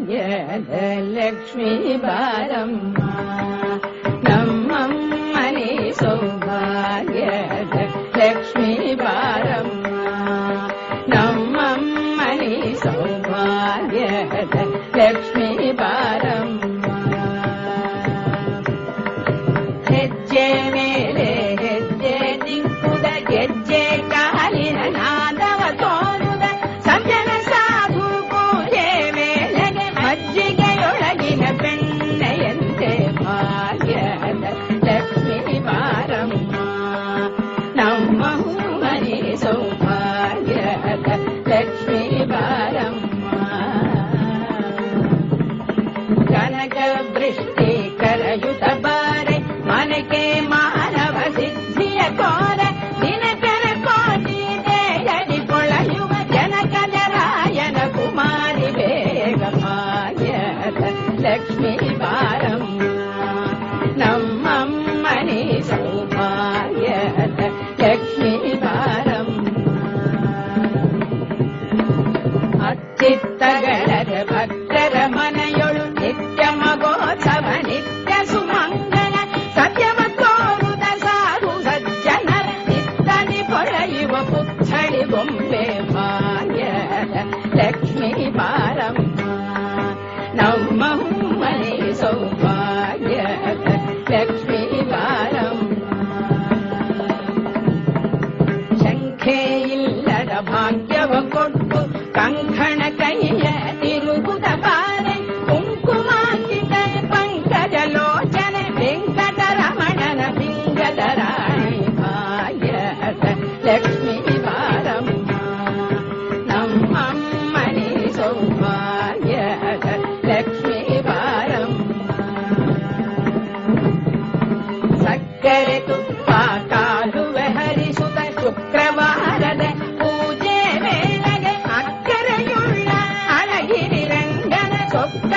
ಲಕ್ಷ್ಮೀ ಬಾರಮ್ಮ ನಮ್ಮಮ್ಮನಿ ಸೌಭಾಗ್ಯದ ಲಕ್ಷ್ಮೀ ಬಾರಮ್ಮ ನಮ್ಮಮ್ಮನಿ ಸೌಭಾಗ್ಯದ ಲಕ್ಷ್ಮೀ ಬಾರಮ್ಮ ಹೆಜ್ಜೆ ಮೇಲೆ ಹೆಜ್ಜೆ ದಿಕ್ಕುದ ಗೆಜ್ಜೆ ಕಾಲಿನ ನಾದವ ತೋರುದ ಸಜ್ಜನ ಸಾಧು ಪೂಜೆ ಮೇಲೆಗೆ ಮಜ್ಜಿಗೆಯೊಳಗಿನ ಬೆಣ್ಣೆಯಂತೆ ಭಾಗ್ಯದ ಲಕ್ಷ್ಮೀ ಬಾರಮ್ಮ ನಮ್ಮ ಮನೆ ಸೌಭಾಗ್ಯದ ಲಕ್ಷ್ಮೀ ಬಾರಮ್ಮ ಕನಕ ವೃಷ್ಟಿ ಕರಯುತ ಬಾರೆ ಮನಕೆ ಮಾನವ ಸಿದ್ಧಿಯ ಕೋರ ದಿನಕರ ಕೋಟಿ ದೇಹದಿ ಕೊಳೆಯುವ ಜನಕದ ರಾಯನ ಕುಮಾರಿ ಬೇಗ ಭಾಗ್ಯದ ಲಕ್ಷ್ಮೀ ಬಾರಮ್ಮ ನಮ್ಮಮ್ಮನಿ ಸೌಭಾಗ್ಯದ ಲಕ್ಷ್ಮೀ ಬಾರಮ್ಮ ಅತ್ತಿತ್ತಗಳದ ಭಕ್ತರ ಮನೆಯೊಳು ನಿತ್ಯ ಮಗೋತ್ಸವ ನಿತ್ಯ ಸುಮಂಗಲ ಸತ್ಯವ ತೋರುದ ಸಾಧು ಸಜ್ಜನರ ನಿತ್ತನೆ ಪೊಳೆಯುವ ಪುತ್ಥಳಿ ಬೊಂಬೆ ಭಾಗ್ಯದ ಲಕ್ಷ್ಮೀ ಬಾರಮ್ಮ ನಮ್ಮ ಮನೆ ಸೌಭಾಗ್ಯದ ಲಕ್ಷ್ಮೀ ಬಾರಮ್ಮ ಶಂಖೆ ಇಲ್ಲದ ಭಾಗ್ಯವ ಕೊಟ್ಟು ಕಂಕಣ ಕೈಯ ತಿರುಗುದ ಬಾರೆ ಕುಂಕುಮಾಂಕಿತ ಪಂಕಜ ಲೋಚನೆ ವೆಂಕಟರಮಣನ ಲಿಂಗದ ರಾಣಿ ಭಾಗ್ಯದ ಲಕ್ಷ್ಮೀ ಬಾರಮ್ಮ ನಮ್ಮಮ್ಮನಿ ಸೌಭಾಗ್ಯದ ಲಕ್ಷ್ಮೀ ಬಾರಮ್ಮ ಸಕ್ಕರೆ ತುಪ್ಪ ಕಾಲುವೆ ಹರಿಸುತ್ತ ಶುಕ್ರವಾರದ ಪೂಜೆ ವೇಳೆಗೆ ಅಕ್ಕರೆಯುಳ್ಳ ಅಳಗಿರಿ ರಂಗನ ಸೊಕ್ಕ